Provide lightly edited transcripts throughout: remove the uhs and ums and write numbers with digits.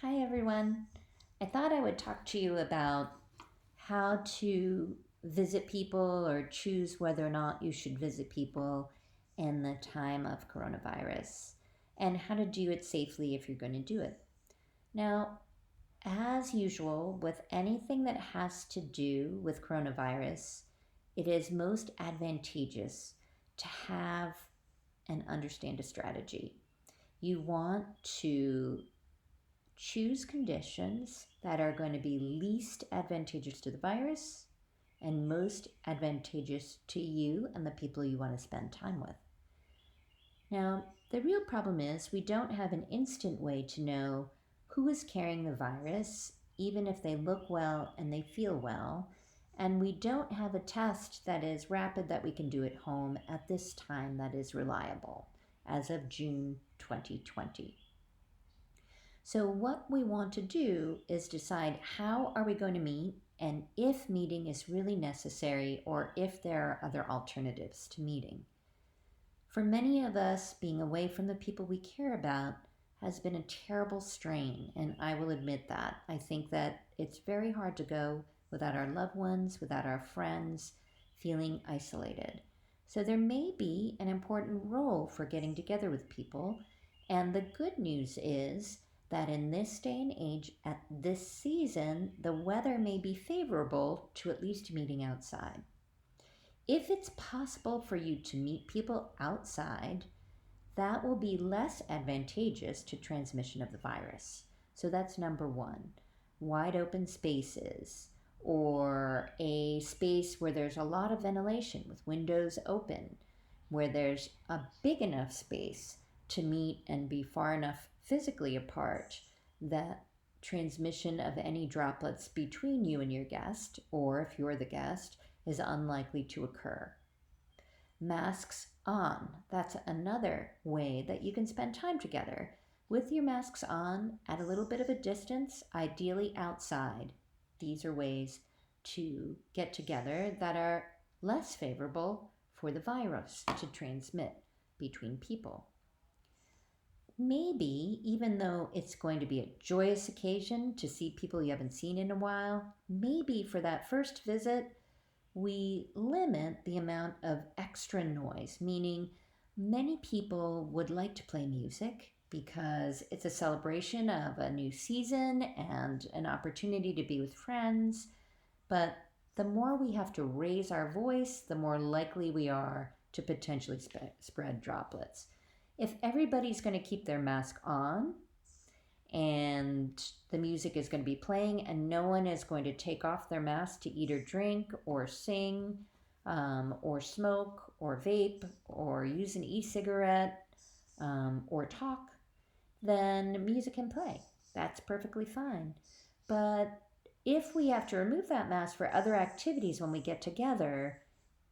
Hi, everyone. I thought I would talk to you about how to visit people or choose whether or not you should visit people in the time of coronavirus and how to do it safely if you're going to do it. Now, as usual, with anything that has to do with coronavirus, it is most advantageous to have and understand a strategy. You want to choose conditions that are going to be least advantageous to the virus and most advantageous to you and the people you want to spend time with. Now, the real problem is we don't have an instant way to know who is carrying the virus, even if they look well and they feel well, and we don't have a test that is rapid that we can do at home at this time that is reliable as of June 2020. So what we want to do is decide how are we going to meet and if meeting is really necessary or if there are other alternatives to meeting. For many of us, being away from the people we care about has been a terrible strain, and I will admit that. I think that it's very hard to go without our loved ones, without our friends, feeling isolated. So there may be an important role for getting together with people, and the good news is that in this day and age, at this season, the weather may be favorable to at least meeting outside. If it's possible for you to meet people outside, that will be less advantageous to transmission of the virus. So that's number one. Wide open spaces or a space where there's a lot of ventilation with windows open, where there's a big enough space to meet and be far enough physically apart that transmission of any droplets between you and your guest, or if you're the guest, is unlikely to occur. Masks on. That's another way that you can spend time together. With your masks on at a little bit of a distance, ideally outside. These are ways to get together that are less favorable for the virus to transmit between people. Maybe, even though it's going to be a joyous occasion to see people you haven't seen in a while, maybe for that first visit, we limit the amount of extra noise, meaning many people would like to play music because it's a celebration of a new season and an opportunity to be with friends. But the more we have to raise our voice, the more likely we are to potentially spread droplets. If everybody's going to keep their mask on, and the music is going to be playing and no one is going to take off their mask to eat or drink or sing or smoke or vape or use an e-cigarette or talk, then music can play. That's perfectly fine. But if we have to remove that mask for other activities when we get together,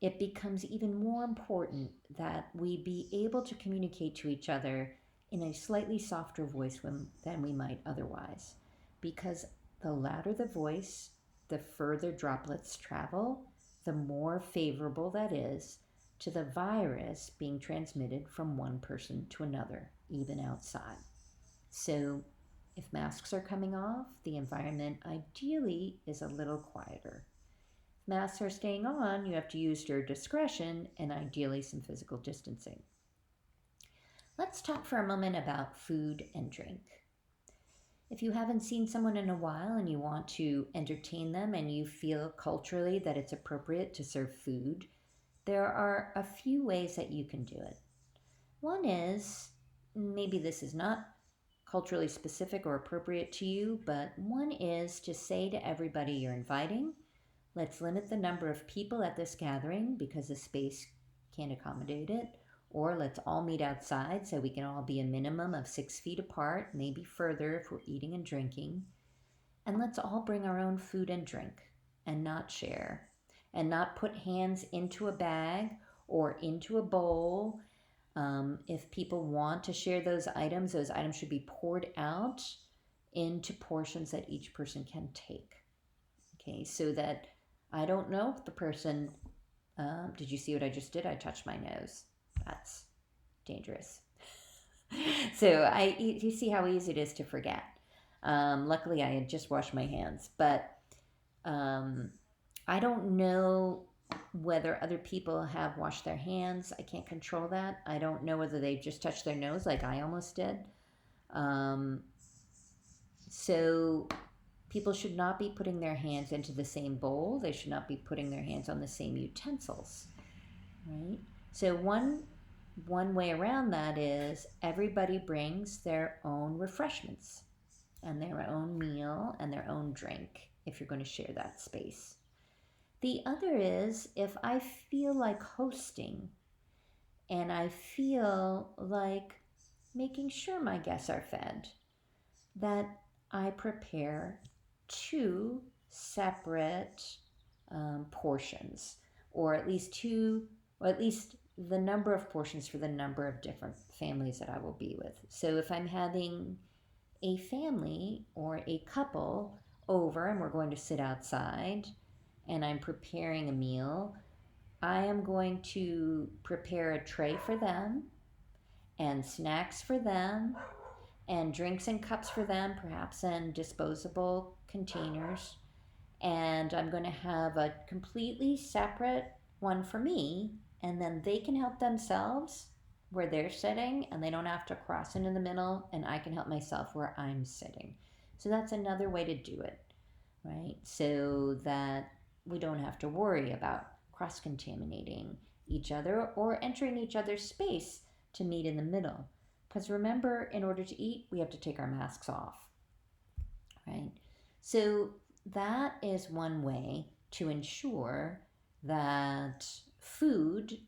it becomes even more important that we be able to communicate to each other in a slightly softer voice than we might otherwise. Because the louder the voice, the further droplets travel, the more favorable that is to the virus being transmitted from one person to another, even outside. So if masks are coming off, the environment ideally is a little quieter. If masks are staying on, you have to use your discretion and ideally some physical distancing. Let's talk for a moment about food and drink. If you haven't seen someone in a while and you want to entertain them and you feel culturally that it's appropriate to serve food, there are a few ways that you can do it. One is, maybe this is not culturally specific or appropriate to you, but one is to say to everybody you're inviting, let's limit the number of people at this gathering because the space can't accommodate it. Or let's all meet outside so we can all be a minimum of 6 feet apart, maybe further if we're eating and drinking. And let's all bring our own food and drink and not share and not put hands into a bag or into a bowl. If people want to share those items should be poured out into portions that each person can take. Okay, so that I don't know if the person, did you see what I just did? I touched my nose. That's dangerous. So you see how easy it is to forget. Luckily, I had just washed my hands, but um, I don't know whether other people have washed their hands. I can't control that. I don't know whether they just touched their nose like I almost did. Um, so people should not be putting their hands into the same bowl. They should not be putting their hands on the same utensils, right? So one way around that is everybody brings their own refreshments and their own meal and their own drink if you're going to share that space. The other is if I feel like hosting and I feel like making sure my guests are fed, that I prepare two separate portions, or at least two, or at least the number of portions for the number of different families that I will be with. So if I'm having a family or a couple over and we're going to sit outside and I'm preparing a meal, I am going to prepare a tray for them and snacks for them and drinks and cups for them, perhaps in disposable containers. And I'm going to have a completely separate one for me, and then they can help themselves where they're sitting, and they don't have to cross into the middle, and I can help myself where I'm sitting. So that's another way to do it, right? So that we don't have to worry about cross contaminating each other or entering each other's space to meet in the middle. Because remember, in order to eat, we have to take our masks off, right? So that is one way to ensure that food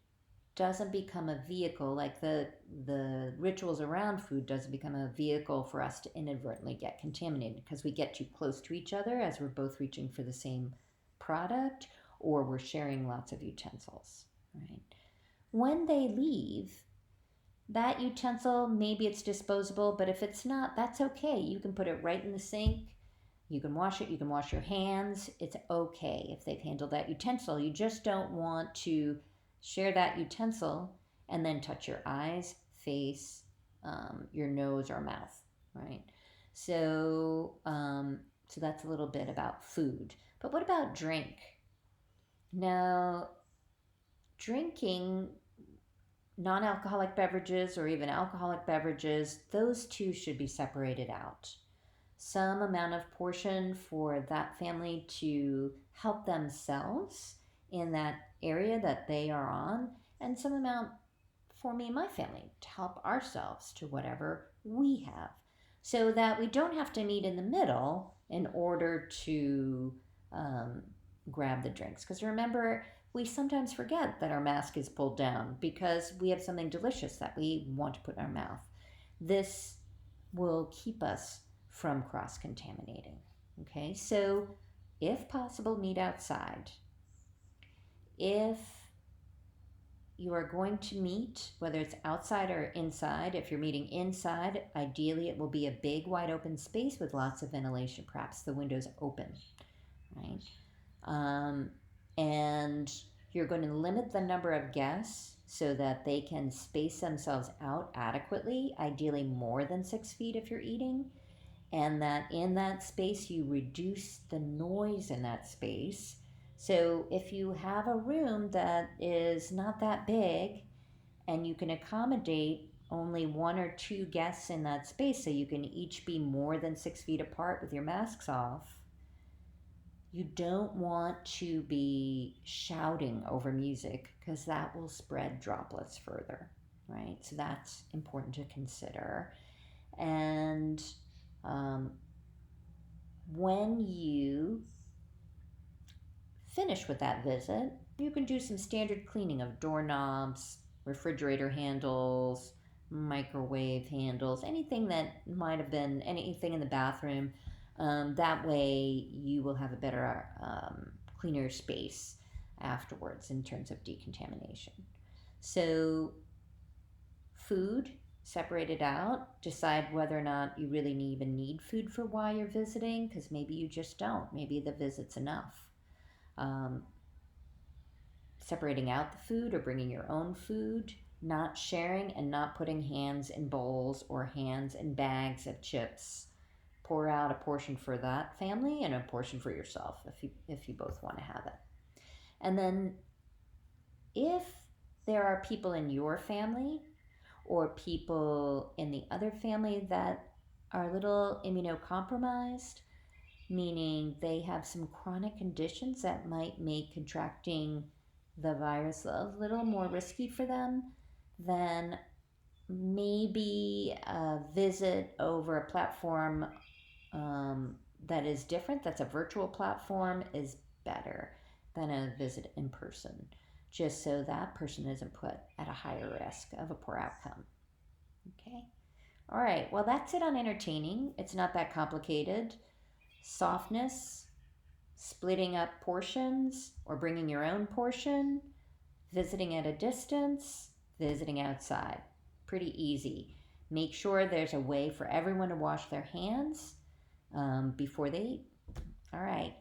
doesn't become a vehicle, like the rituals around food doesn't become a vehicle for us to inadvertently get contaminated because we get too close to each other as we're both reaching for the same product or we're sharing lots of utensils, right? When they leave, that utensil, maybe it's disposable, but if it's not, that's okay. You can put it right in the sink. You can wash it. You can wash your hands. It's okay if they've handled that utensil. You just don't want to share that utensil and then touch your eyes, face, your nose or mouth, right? So that's a little bit about food. But what about drink? Now, drinking non-alcoholic beverages or even alcoholic beverages, those two should be separated out. Some amount of portion for that family to help themselves in that area that they are on, and some amount for me and my family to help ourselves to whatever we have, so that we don't have to meet in the middle in order to grab the drinks. Because remember, we sometimes forget that our mask is pulled down because we have something delicious that we want to put in our mouth. This will keep us from cross contaminating. Okay, so if possible, meet outside. If you are going to meet, whether it's outside or inside, if you're meeting inside, ideally it will be a big wide open space with lots of ventilation, perhaps the windows open, right? And you're going to limit the number of guests so that they can space themselves out adequately, ideally more than 6 feet if you're eating, and that in that space you reduce the noise in that space. So if you have a room that is not that big and you can accommodate only 1 or 2 guests in that space, so you can each be more than 6 feet apart with your masks off, you don't want to be shouting over music because that will spread droplets further, right? So that's important to consider. And when you finish with that visit, you can do some standard cleaning of doorknobs, refrigerator handles, microwave handles, anything that might have been, anything in the bathroom. That way you will have a better, cleaner space afterwards in terms of decontamination. So food, separate it out, decide whether or not you really even need food for while you're visiting, because maybe you just don't. Maybe the visit's enough. Separating out the food or bringing your own food, not sharing and not putting hands in bowls or hands in bags of chips, pour out a portion for that family and a portion for yourself if you both want to have it. And then if there are people in your family or people in the other family that are a little immunocompromised, meaning they have some chronic conditions that might make contracting the virus a little more risky for them, then maybe a visit over a platform that is different, that's a virtual platform, is better than a visit in person, just so that person isn't put at a higher risk of a poor outcome. Okay. All right. Well, that's it on entertaining. It's not that complicated. Softness, splitting up portions or bringing your own portion, visiting at a distance, visiting outside. Pretty easy. Make sure there's a way for everyone to wash their hands before they eat. All right.